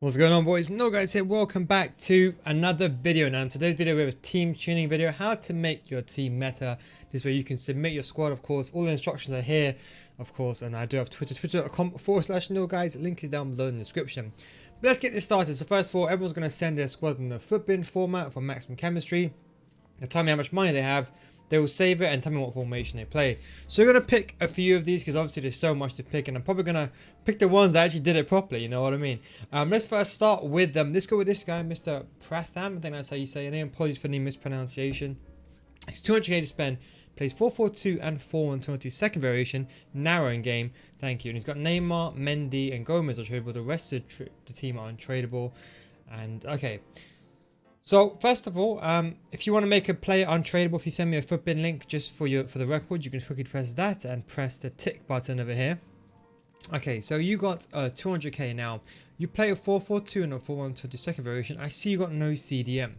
What's going on, boys? No guys here. Welcome back to another video. Now in today's video we have a team tuning video, how to make your team meta. This way you can submit your squad, of course. All the instructions are here, of course, and I do have Twitter, twitter.com/NoGuys. Link is down below in the description. But let's get this started. So first of all, everyone's going to send their squad in the footbin format for maximum chemistry. Now tell me how much money they have. They will save it and tell me what formation they play. So we're going to pick a few of these because obviously there's so much to pick, and I'm probably going to pick the ones that actually did it properly, you know what I mean? Let's first start with let's go with this guy, Mr. Pratham. I think that's how you say your name. Apologies for the mispronunciation. It's 200k to spend. Plays 4-4-2 and 4-1-2. Second variation, narrow in game. Thank you. And he's got Neymar, Mendy, and Gomez are tradable. The rest of the team are untradeable. And okay. So first of all, if you want to make a player untradeable, if you send me a footbin link just for the record, you can quickly press that and press the tick button over here. Okay, so you got 200k now. You play a 4-4-2 and a 4-1-2 second variation. I see you got no CDM.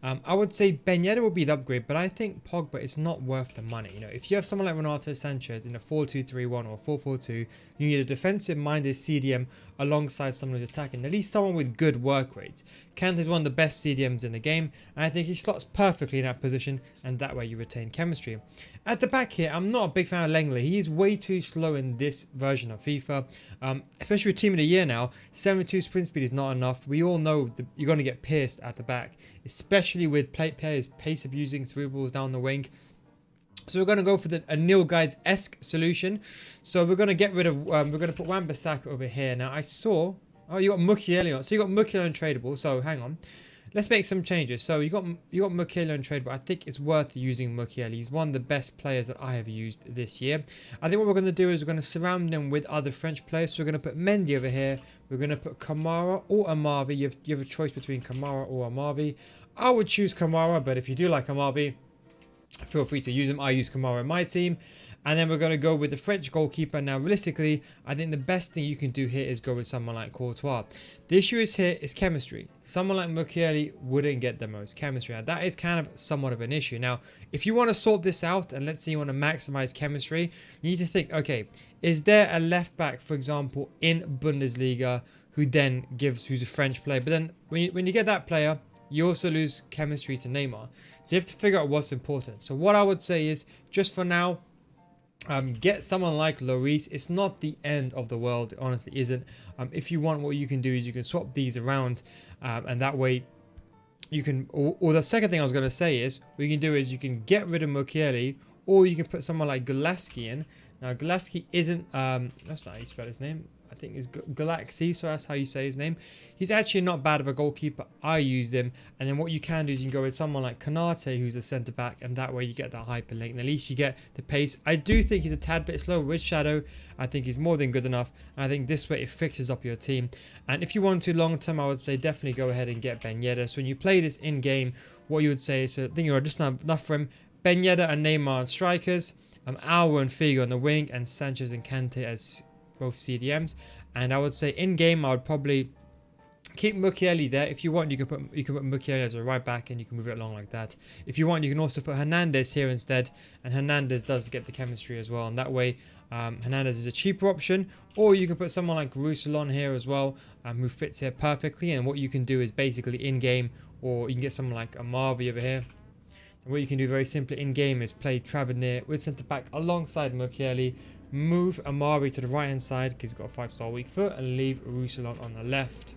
I would say Ben Yedder will be the upgrade, but I think Pogba is not worth the money. You know, if you have someone like Ronaldo Sanchez in a 4-2-3-1 or 4-4-2, you need a defensive-minded CDM alongside someone who's attacking, at least someone with good work rates. Kante is one of the best CDMs in the game, and I think he slots perfectly in that position, and that way you retain chemistry. At the back here, I'm not a big fan of Langley. He is way too slow in this version of FIFA, especially with Team of the Year now. 72 sprint speed is not enough. We all know that you're going to get pierced at the back, especially with players pace abusing through balls down the wing. So we're going to go for a Neil Guides-esque solution. So we're going to get rid of, we're going to put Wan-Bissaka over here. Now I saw, oh, you got Mukiele on. So you got Mukiele untradeable. So hang on. Let's make some changes. So you got Mukiele untradeable. I think it's worth using Mukiele. He's one of the best players that I have used this year. I think what we're going to do is we're going to surround him with other French players. So we're going to put Mendy over here. We're going to put Kamara or Amavi. You have a choice between Kamara or Amavi. I would choose Kamara, but if you do like Amavi, feel free to use him. I use Kamara in my team. And then we're going to go with the French goalkeeper. Now, realistically, I think the best thing you can do here is go with someone like Courtois. The issue is here is chemistry. Someone like Mukiele wouldn't get the most chemistry. Now, that is kind of somewhat of an issue. Now, if you want to sort this out, and let's say you want to maximize chemistry, you need to think, okay, is there a left back, for example, in Bundesliga who's a French player? But then when you get that player, you also lose chemistry to Neymar. So you have to figure out what's important. So what I would say is, just for now, get someone like Lloris. It's not the end of the world, it honestly isn't. If you want, what you can do is you can swap these around, and that way you can, or the second thing I was going to say is, what you can do is you can get rid of Mukiele, or you can put someone like Golaski in. Now Golaski isn't, that's not how you spell his name. I think it's Galaxy, so that's how you say his name. He's actually not bad of a goalkeeper. I used him. And then what you can do is you can go with someone like Kante, who's a centre-back, and that way you get that hyperlink. And at least you get the pace. I do think he's a tad bit slow with Shadow. I think he's more than good enough. And I think this way it fixes up your team. And if you want to long-term, I would say definitely go ahead and get Ben Yedder. So when you play this in-game, what you would say is, I think you're just not enough for him. Ben Yedder and Neymar on strikers. Alwa and Figo on the wing. And Sanchez and Kante as both CDMs. And I would say in game I would probably keep Mukiele there. If you want, you can put Mukiele as a right back and you can move it along like that. If you want, you can also put Hernandez here instead, and Hernandez does get the chemistry as well, and that way Hernandez is a cheaper option. Or you can put someone like Roussillon here as well, who fits here perfectly. And what you can do is basically in game, or you can get someone like Amavi over here. And what you can do very simply in game is play Tavernier with centre back alongside Mukiele. Move Amari to the right hand side because he's got a 5-star weak foot, and leave Roussillon on the left.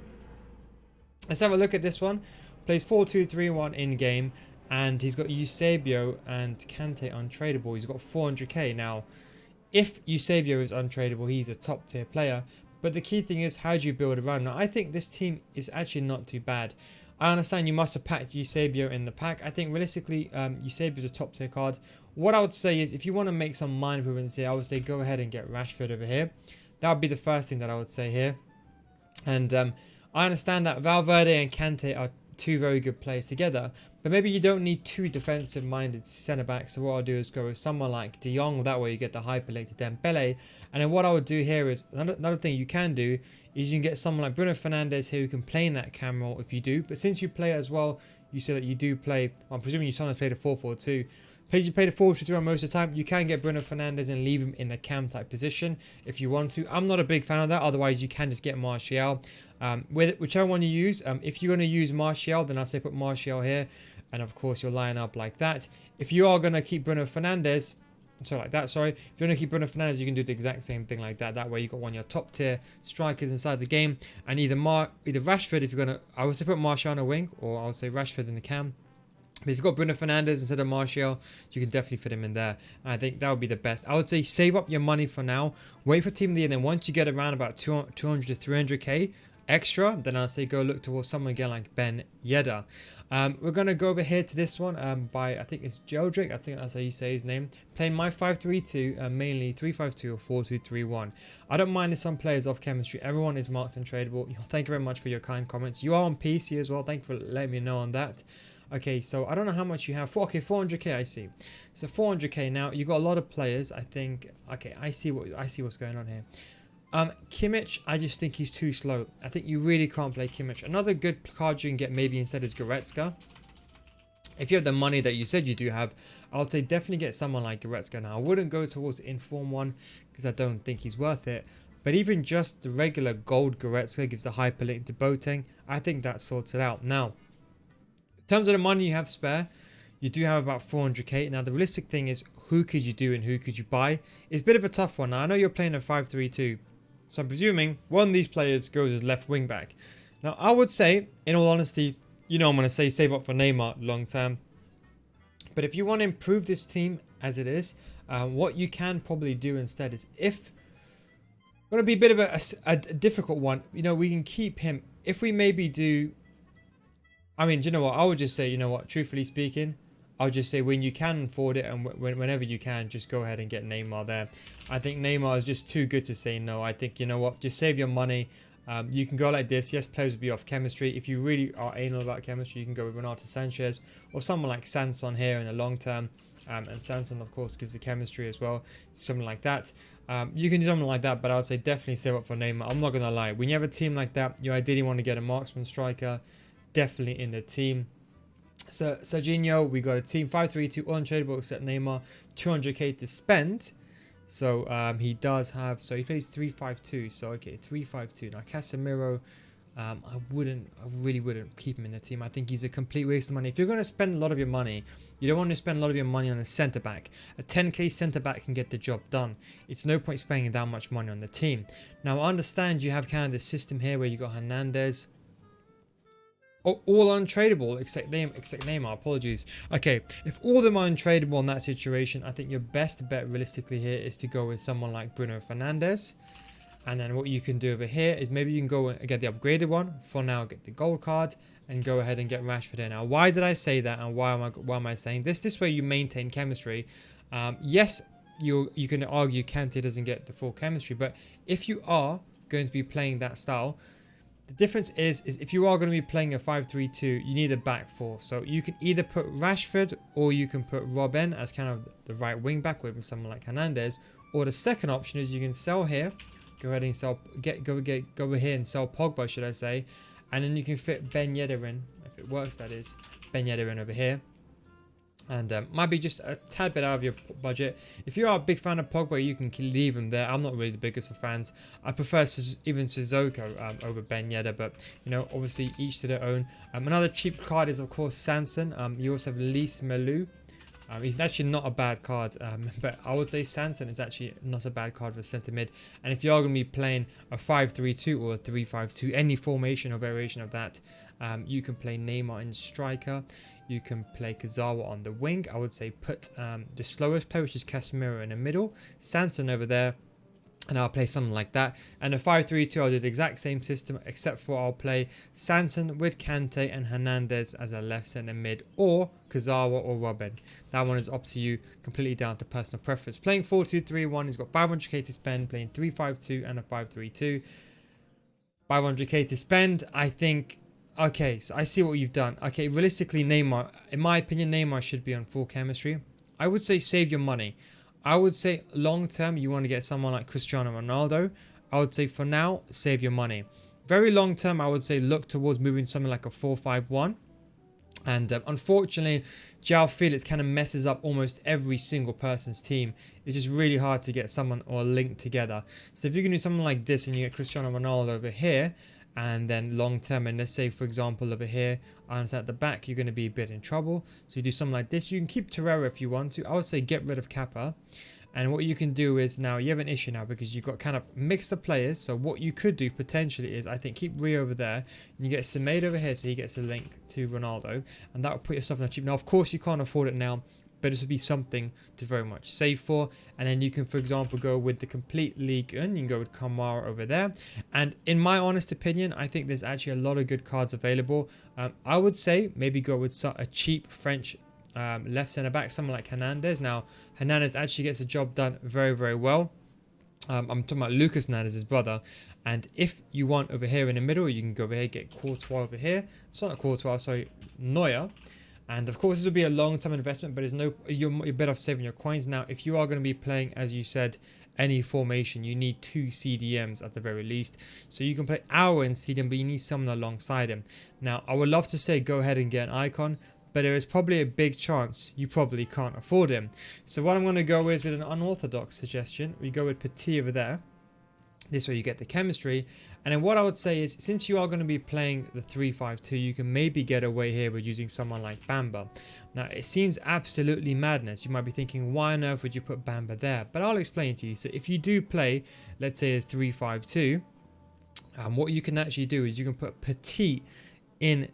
Let's have a look at this one. Plays 4-2-3-1 in game, and he's got Eusebio and Kante untradeable. He's got 400k. Now, if Eusebio is untradeable, he's a top tier player. But the key thing is, how do you build around? Now, I think this team is actually not too bad. I understand you must have packed Eusebio in the pack. I think realistically, Eusebio is a top tier card. What I would say is, if you want to make some mind improvements here, I would say go ahead and get Rashford over here. That would be the first thing that I would say here. And I understand that Valverde and Kante are two very good players together, but maybe you don't need two defensive-minded centre-backs. So what I'll do is go with someone like De Jong. That way you get the hyperlink to Dembele. And then what I would do here is, another thing you can do is you can get someone like Bruno Fernandes here who can play in that cam role if you do. But since you play as well, you say that you do play, well, I'm presuming you sometimes played a 4-4-2. Plays you play the 4-2-3 most of the time. You can get Bruno Fernandes and leave him in the cam type position if you want to. I'm not a big fan of that. Otherwise, you can just get Martial. Whichever one you use. If you're going to use Martial, then I say put Martial here. And of course, you'll line up like that. If you are going to keep Bruno Fernandes, so like that, sorry. If you're going to keep Bruno Fernandes, you can do the exact same thing like that. That way, you got one of your top tier strikers inside the game. And either Rashford, if you're going to, I would say put Martial on a wing, or I would say Rashford in the cam. But if you've got Bruno Fernandes instead of Martial, you can definitely fit him in there. And I think that would be the best. I would say save up your money for now. Wait for Team of the Year. Then once you get around about 200 to 300k extra, then I'll say go look towards someone again like Ben Yedder. We're going to go over here to this one by, I think it's Joldrick. I think that's how you say his name. Playing my 5-3-2, mainly 3-5-2 or 4-2-3-1. I don't mind if some players off chemistry. Everyone is marked and tradable. Thank you very much for your kind comments. You are on PC as well. Thank you for letting me know on that. Okay, so I don't know how much you have. Okay, 400k, I see. So 400k now. You got a lot of players. I think. Okay, I see what's going on here. Kimmich, I just think he's too slow. I think you really can't play Kimmich. Another good card you can get maybe instead is Goretzka. If you have the money that you said you do have, I'll say definitely get someone like Goretzka. Now, I wouldn't go towards the Inform one because I don't think he's worth it. But even just the regular gold Goretzka gives the hyperlink to Boateng. I think that sorts it out. Now, in terms of the money you have spare, you do have about 400k. Now, the realistic thing is who could you do and who could you buy? It's a bit of a tough one. Now, I know you're playing a 5-3-2. So I'm presuming one of these players goes as left wing back. Now, I would say, in all honesty, I'm going to say save up for Neymar long term. But if you want to improve this team as it is, what you can probably do instead is if... Going to be a bit of a difficult one. We can keep him. If we maybe do... I mean, do you know what? I would just say, truthfully speaking, I'll just say when you can afford it and whenever you can, just go ahead and get Neymar there. I think Neymar is just too good to say no. I think, just save your money. You can go like this. Yes, players will be off chemistry. If you really are anal about chemistry, you can go with Renato Sanchez or someone like Sanson here in the long term. And Sanson, of course, gives the chemistry as well. Something like that. You can do something like that, but I would say definitely save up for Neymar. I'm not going to lie. When you have a team like that, you ideally want to get a marksman striker. Definitely in the team. So Serginho, we got a team 5-3-2 untradeable except Neymar, 200k to spend. So he does have, so he plays 3-5-2. So okay, 3-5-2. Now Casemiro, I really wouldn't keep him in the team. I think he's a complete waste of money. If you're going to spend a lot of your money, you don't want to spend a lot of your money on a centre back. A 10k centre back can get the job done. It's no point spending that much money on the team. Now I understand you have kind of this system here where you got Hernandez. All untradeable except Neymar, apologies. Okay, if all of them are untradeable in that situation, I think your best bet realistically here is to go with someone like Bruno Fernandes. And then what you can do over here is maybe you can go and get the upgraded one. For now, get the gold card and go ahead and get Rashford in. Now, why did I say that and why am I saying this? This way you maintain chemistry. Yes, you can argue Kante doesn't get the full chemistry, but if you are going to be playing that style, the difference is if you are going to be playing a 5-3-2, you need a back four. So you can either put Rashford or you can put Robben as kind of the right wing back with someone like Hernandez. Or the second option is you can sell here, go ahead and sell, go over here and sell Pogba, should I say, and then you can fit Ben Yedder in, if it works, that is, Ben Yedder in over here. And might be just a tad bit out of your budget. If you are a big fan of Pogba, you can leave him there. I'm not really the biggest of fans. I prefer even Sissoko over Ben Yedder, but obviously each to their own. Another cheap card is of course Sanson. You also have Lys Melu. He's actually not a bad card, but I would say Sanson is actually not a bad card for centre mid. And if you are going to be playing a 5-3-2 or a 3-5-2, any formation or variation of that, you can play Neymar in striker. You can play Kazawa on the wing. I would say put the slowest player, which is Casemiro, in the middle. Sanson over there. And I'll play something like that. And a 5-3-2, I'll do the exact same system, except for I'll play Sanson with Kante and Hernandez as a left centre mid, or Kazawa or Robben. That one is up to you, completely down to personal preference. Playing 4-2-3-1, he's got 500k to spend. Playing 3-5-2 and a 5-3-2. 500k to spend, I think. Okay, so I see what you've done. Okay, realistically, Neymar, in my opinion, Neymar should be on full chemistry. I would say save your money. I would say long term, you want to get someone like Cristiano Ronaldo. I would say for now, save your money. Very long term, I would say look towards moving something like a 4-5-1. And unfortunately, João Felix kind of messes up almost every single person's team. It's just really hard to get someone or link together. So if you can do something like this and you get Cristiano Ronaldo over here, and then long term, and let's say for example over here, Arnes at the back, you're going to be a bit in trouble. So you do something like this. You can keep Torreira if you want to. I would say get rid of Kappa. And what you can do is now you have an issue now because you've got kind of mixed up players. So what you could do potentially is I think keep Rio over there. And you get Semedo over here so he gets a link to Ronaldo. And that will put yourself in the cheap. Now, of course, you can't afford it now. But this would be something to very much save for. And then you can, for example, go with the complete league. And you can go with Kamara over there. And in my honest opinion, I think there's actually a lot of good cards available. I would say maybe go with a cheap French left centre back, someone like Hernandez. Now, Hernandez actually gets the job done very, very well. I'm talking about Lucas Hernandez, his brother. And if you want over here in the middle, you can go over here, get Courtois over here. It's not Courtois, sorry, Neuer. And of course, this will be a long-term investment, but you're better off saving your coins. Now, if you are going to be playing, as you said, any formation, you need 2 CDMs at the very least. So you can play Auer in CDM, but you need someone alongside him. Now, I would love to say go ahead and get an icon, but there is probably a big chance you probably can't afford him. So what I'm going to go is with an unorthodox suggestion. We go with Petit over there. This way you get the chemistry. And then what I would say is, since you are going to be playing the 3-5-2, you can maybe get away here with using someone like Bamba. Now, it seems absolutely madness. You might be thinking, why on earth would you put Bamba there? But I'll explain to you. So if you do play, let's say a 3-5-2, what you can actually do is you can put Petit in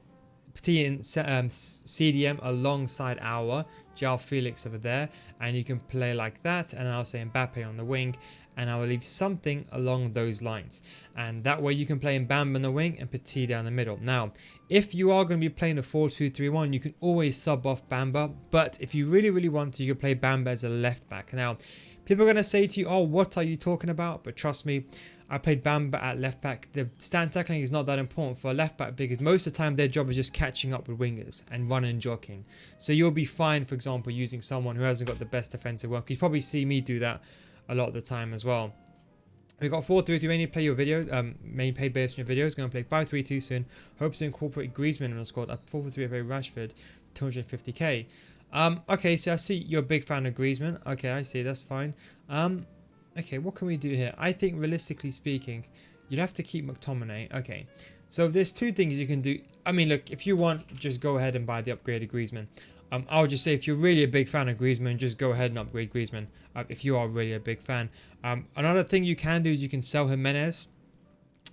CDM alongside our João Felix over there, and you can play like that, and I'll say Mbappe on the wing, and I will leave something along those lines, and that way you can play Mbamba on the wing and Petit down the middle. Now, if you are going to be playing a 4-2-3-1, you can always sub off Bamba, but if you really want to, you can play Bamba as a left back. Now, people are going to say to you, oh, what are you talking about? But trust me, I played Bamba at left back. The stand tackling is not that important for a left back because most of the time their job is just catching up with wingers and running and jogging. So you'll be fine, for example, using someone who hasn't got the best defensive work. You probably see me do that a lot of the time as well. We've got 4-3-3. Mainly play your video, main paid based on your videos. Going to play 5-3-2 soon. Hope to incorporate Griezmann in the squad. 4-3 FA Rashford, 250k. Okay, so I see you're a big fan of Griezmann. Okay, I see. That's fine. Okay, what can we do here? I think realistically speaking, you'd have to keep McTominay. Okay, so there's 2 things you can do. I mean, look, if you want, just go ahead and buy the upgraded Griezmann. I would just say if you're really a big fan of Griezmann, just go ahead and upgrade Griezmann if you are really a big fan. Another thing you can do is you can sell Jimenez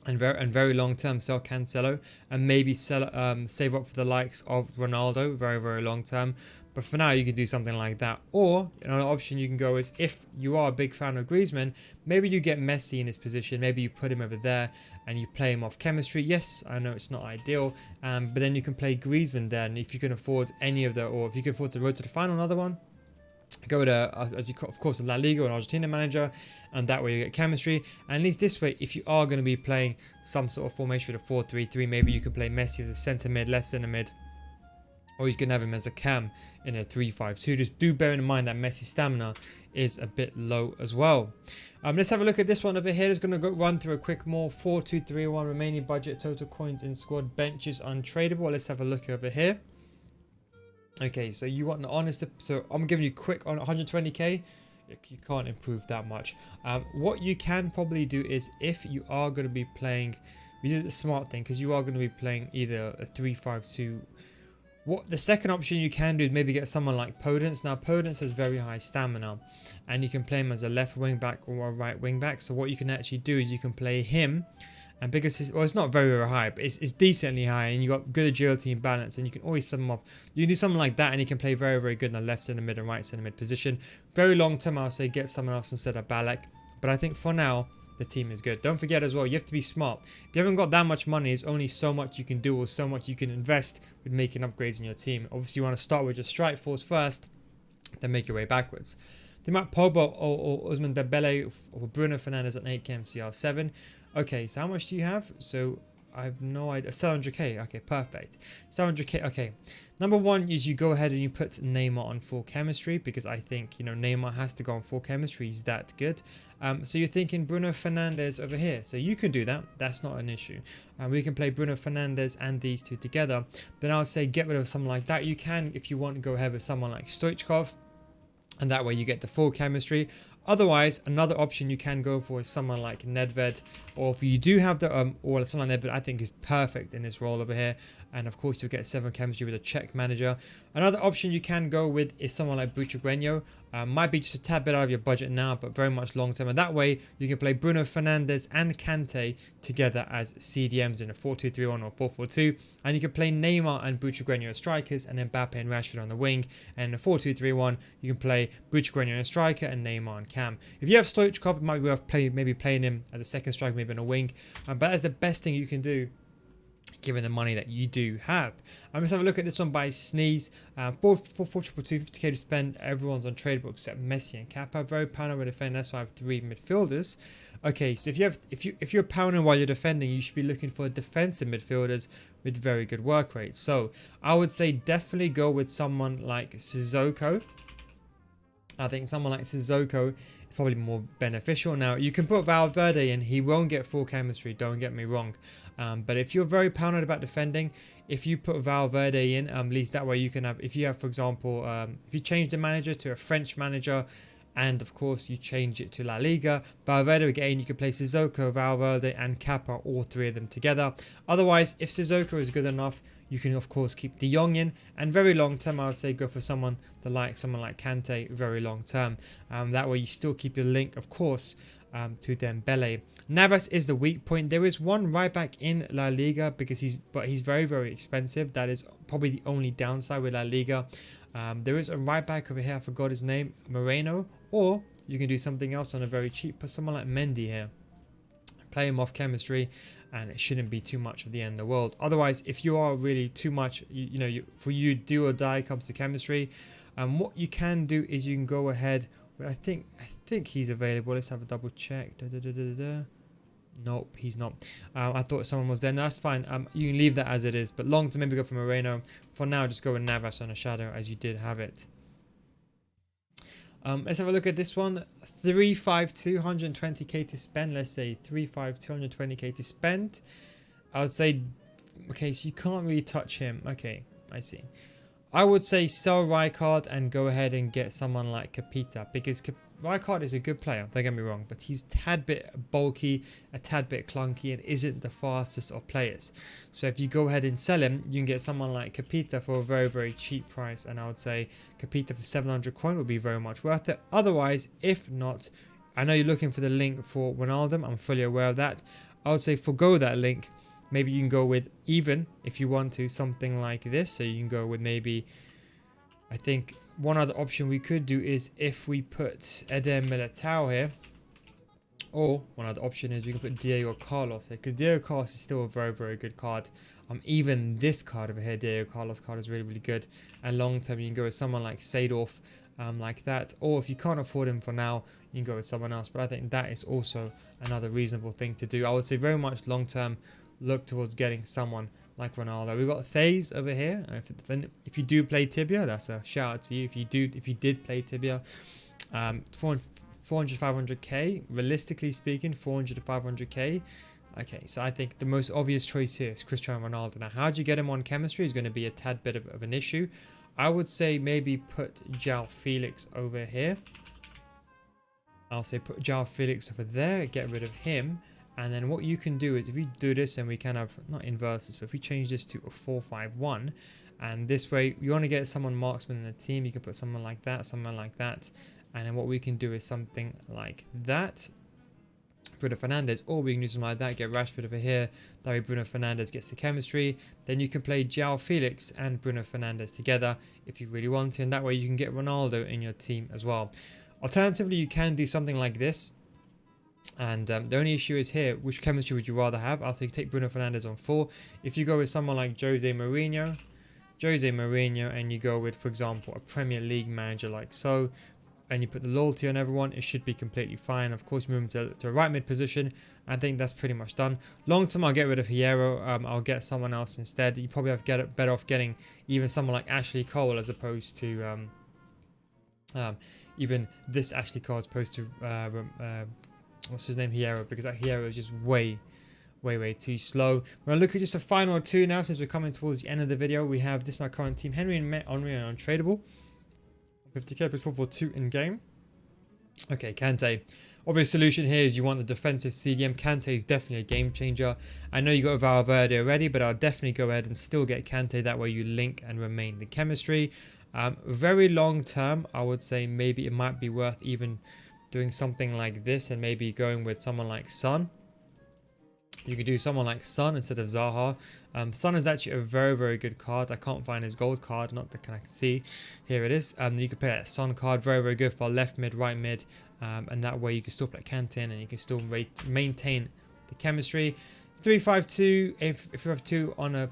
and very long term sell Cancelo and maybe save up for the likes of Ronaldo very long term. But for now, you can do something like that. Or another option you can go is if you are a big fan of Griezmann, maybe you get Messi in his position. Maybe you put him over there and you play him off chemistry. Yes, I know it's not ideal, but then you can play Griezmann there. And if you can afford any of the, or if you can afford the road to the final, another one, go with of course, a La Liga or an Argentina manager, and that way you get chemistry. And at least this way, if you are going to be playing some sort of formation with a 4-3-3, maybe you can play Messi as a centre mid, left centre mid, or you can have him as a cam in a 3-5-2. Just do bear in mind that Messi's stamina is a bit low as well. Let's have a look at this one over here. It's going to run through a quick more 4-2-3-1 remaining budget, total coins in squad, benches untradeable. Let's have a look over here. Okay, so you want an honest, so I'm giving you quick on 120k. You can't improve that much. What you can probably do is if you are going to be playing, we did the smart thing because you are going to be playing either a 3-5-2. What the second option you can do is maybe get someone like Podence. Now Podence has very high stamina, and you can play him as a left wing back or a right wing back. So what you can actually do is you can play him, and because it's not very high, but it's decently high, and you got good agility and balance, and you can always sub him off. You can do something like that, and you can play very good in the left centre mid and right centre mid position. Very long term, I'll say get someone else instead of Balak. But I think for now, the team is good. Don't forget as well, you have to be smart. If you haven't got that much money, there's only so much you can do or so much you can invest with making upgrades in your team. Obviously, you want to start with your strike force first, then make your way backwards. The amount Pogba or Ousmane Dembele or Bruno Fernandes at 8k MCR7. Okay, so how much do you have? So I have no idea. 700k. Okay, perfect. 700k. Okay. Number one is you go ahead and you put Neymar on full chemistry, because I think, you know, Neymar has to go on full chemistry. He's that good. So you're thinking Bruno Fernandes over here. So you can do that. That's not an issue. We can play Bruno Fernandes and these two together. Then I would say get rid of someone like that. You can, if you want, go ahead with someone like Stoichkov, and that way you get the full chemistry. Otherwise, another option you can go for is someone like Nedved, or if you do have the or someone like Nedved, I think is perfect in this role over here. And of course, you'll get 7 chemistry with a Czech manager. Another option you can go with is someone like Butragueño. Might be just a tad bit out of your budget now, but very much long term. And that way, you can play Bruno Fernandes and Kante together as CDMs in a 4-2-3-1 or 4-4-2. And you can play Neymar and Butragueño as strikers, and Mbappe and Rashford on the wing. And in a 4-2-3-1, you can play Butragueño as striker and Neymar and Cam. If you have Stoichkov, it might be worth maybe playing him as a second striker, maybe on a wing. But that's the best thing you can do, given the money that you do have. Let's have a look at this one by Sneeze. 4-4-2-2, 50k to spend. Everyone's on tradable except Messi and Kappa. Very paranoid with defending. That's why I have 3 midfielders. Okay, so if you're pounding while you're defending, you should be looking for defensive midfielders with very good work rates. So I would say definitely go with someone like Sissoko. I think someone like Sissoko is probably more beneficial. Now, you can put Valverde in. He won't get full chemistry, don't get me wrong. But if you're very paranoid about defending, if you put Valverde in, at least that way you can have, if you have, for example, if you change the manager to a French manager, and of course you change it to La Liga, Valverde again, you can play Sissoko, Valverde and Kappa, all 3 of them together. Otherwise, if Sissoko is good enough, you can of course keep De Jong in, and very long term I would say go for someone like Kante, very long term. That way you still keep your link, of course, to Dembele. Navas is the weak point. There is one right back in La Liga, because he's very, very expensive. That is probably the only downside with La Liga. There is a right back over here, I forgot his name, Moreno, or you can do something else on a very cheap, put someone like Mendy here, play him off chemistry, and it shouldn't be too much of the end of the world. Otherwise, if you are really too much, for you do or die comes to chemistry, what you can do is you can go ahead. I think he's available. Let's have a double check. Nope, he's not. I thought someone was there. No, that's fine. You can leave that as it is. But long term, maybe go for Moreno. For now, just go with Navas on a shadow as you did have it. Let's have a look at this one. 3-5-2, 120k to spend. Let's say 3-5-2, 120k to spend. I would say, okay, so you can't really touch him. Okay, I see. I would say sell Rijkaard and go ahead and get someone like Capita, because Rijkaard is a good player, don't get me wrong, but he's a tad bit bulky, a tad bit clunky, and isn't the fastest of players. So if you go ahead and sell him, you can get someone like Capita for a very, very cheap price, and I would say Capita for 700 coin would be very much worth it. Otherwise, if not, I know you're looking for the link for Ronaldo, I'm fully aware of that. I would say forgo that link. Maybe you can go with, even if you want to, something like this. So you can go with maybe, I think one other option we could do is if we put Eder Militao here, or one other option is we can put Diego Carlos here, because Diego Carlos is still a very, very good card. Even this card over here, Diego Carlos card, is really, really good. And long term, you can go with someone like Seedorf, like that. Or if you can't afford him for now, you can go with someone else. But I think that is also another reasonable thing to do. I would say very much long term, look towards getting someone like Ronaldo. We've got Thays over here. If you do play Tibia, that's a shout out to you. If you did play Tibia, 400 500k, realistically speaking, 400 to 500k. Okay, so I think the most obvious choice here is Cristiano Ronaldo. Now, how do you get him on chemistry is going to be a tad bit of an issue. I would say maybe put João Felix over here. I'll say put João Felix over there, get rid of him. And then what you can do is if you do this and we kind of, not inverse this, but if we change this to a 4-5-1, and this way you want to get someone marksman in the team, you can put someone like that, someone like that. And then what we can do is something like that. Bruno Fernandes, or we can do something like that, get Rashford over here, that way Bruno Fernandes gets the chemistry. Then you can play João Felix and Bruno Fernandes together if you really want to, and that way you can get Ronaldo in your team as well. Alternatively, you can do something like this. And the only issue is here, which chemistry would you rather have? I'll say take Bruno Fernandes on 4. If you go with someone like Jose Mourinho, and you go with, for example, a Premier League manager like so, and you put the loyalty on everyone, it should be completely fine. Of course, move him to a right mid position. I think that's pretty much done. Long term, I'll get rid of Hierro. I'll get someone else instead. You probably have to get it better off getting even someone like Ashley Cole as opposed to even this Ashley Cole as opposed to what's his name, Hierro, because that Hierro is just way too slow. We're gonna look at just a final two now since we're coming towards the end of the video. We have this my current team: Henry and Henry are untradeable. 50k plus 442 in game. Okay, Kante. Obvious solution here is you want the defensive CDM. Kante is definitely a game changer. I know you got Valverde already, but I'll definitely go ahead and still get Kante. That way you link and remain the chemistry. Very long term, I would say maybe it might be worth even doing something like this and maybe going with someone like Son. You could do someone like Son instead of Zaha. Son is actually a very good card. I can't find his gold card, not that I can see. Here it is. You could play that Son card, very good for left mid, right mid, and that way you can still play Kante and you can still maintain the chemistry. 352, if you have two on a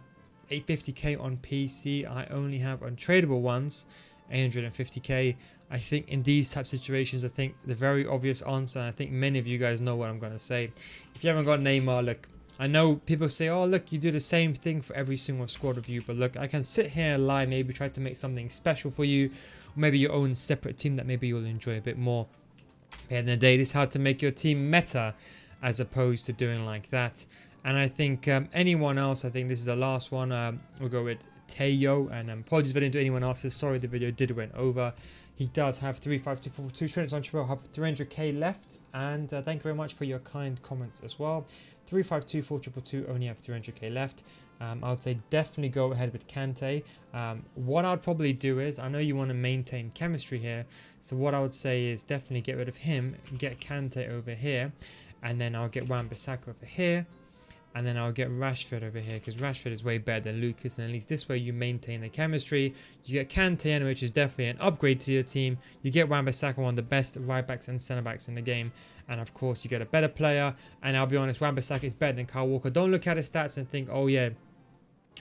850k on PC, I only have untradeable ones, 850k. I think in these type of situations, I think the very obvious answer, I think many of you guys know what I'm going to say. If you haven't got Neymar, look, I know people say, oh, look, you do the same thing for every single squad review. But look, I can sit here and lie, maybe try to make something special for you. Or maybe your own separate team that maybe you'll enjoy a bit more. At the end of the day, this is how to make your team meta as opposed to doing like that. And I think anyone else, I think this is the last one. We'll go with Teo. And apologies if I didn't do anyone else's. Sorry, the video did went over. He does have 35242 trainers on Triple, have 300k left, and thank you very much for your kind comments as well. 3524222 only have 300k left. I would say definitely go ahead with Kante. What I'd probably do is, I know you want to maintain chemistry here, so what I would say is definitely get rid of him, get Kante over here, and then I'll get Wan-Bissaka over here. And then I'll get Rashford over here because Rashford is way better than Lucas. And at least this way you maintain the chemistry. You get Kante in, which is definitely an upgrade to your team. You get Wan-Bissaka, one of the best right backs and centre backs in the game. And of course you get a better player. And I'll be honest, Wan-Bissaka is better than Kyle Walker. Don't look at his stats and think, oh yeah,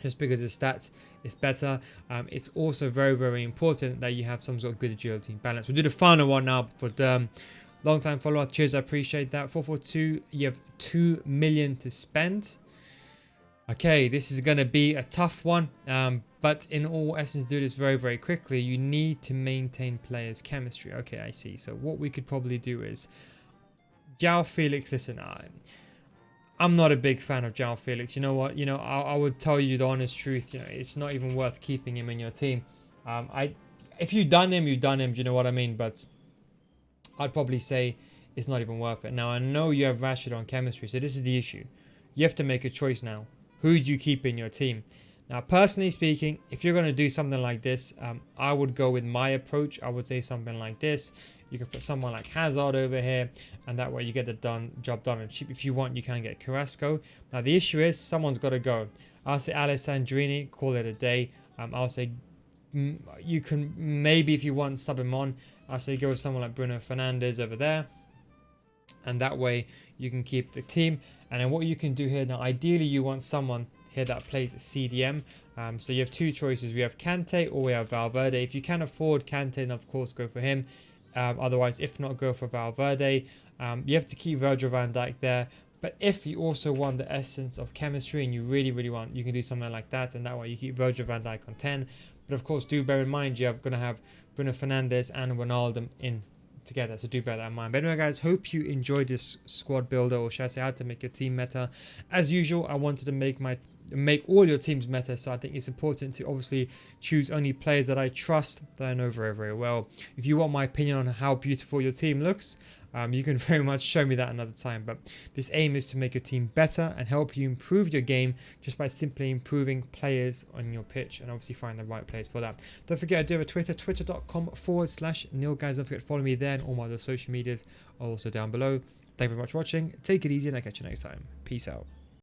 just because his stats is better. It's also very important that you have some sort of good agility and balance. We'll do the final one now for the long time follower. Cheers, I appreciate that. 442, you have 2 million to spend. Okay, this is going to be a tough one, but in all essence, do this very quickly. You need to maintain players' chemistry. Okay, I see. So what we could probably do is João Felix. Listen, I'm not a big fan of João Felix. You know what? You know, I would tell you the honest truth. You know, it's not even worth keeping him in your team. If you've done him, you've done him. Do you know what I mean? But I'd probably say it's not even worth it. Now, I know you have Rashford on chemistry, so this is the issue. You have to make a choice now. Who do you keep in your team? Now, personally speaking, if you're going to do something like this, I would go with my approach. I would say something like this. You can put someone like Hazard over here, and that way you get the job done. And if you want, you can get Carrasco. Now, the issue is someone's got to go. I'll say Alessandrini, call it a day. I'll say you can maybe, if you want, sub him on. I'll say go with someone like Bruno Fernandes over there. And that way you can keep the team. And then what you can do here now, ideally you want someone here that plays CDM. So you have two choices. We have Kante or we have Valverde. If you can afford Kante, then of course go for him. Otherwise, if not, go for Valverde. You have to keep Virgil van Dijk there. But if you also want the essence of chemistry and you really want, you can do something like that. And that way you keep Virgil van Dijk on 10. But of course, do bear in mind you're going to have Bruno Fernandes and Ronaldo in together, so do bear that in mind. But anyway guys, hope you enjoyed this squad builder, or should I say how to make your team meta. As usual, I wanted to make all your teams meta, so I think it's important to obviously choose only players that I trust, that I know very well. If you want my opinion on how beautiful your team looks, you can very much show me that another time. But this aim is to make your team better and help you improve your game just by simply improving players on your pitch, and obviously find the right players for that. Don't forget I do have a Twitter, twitter.com/Neil. Guys, don't forget to follow me there, and all my other social medias are also down below. Thank you very much for watching. Take it easy, and I'll catch you next time. Peace out.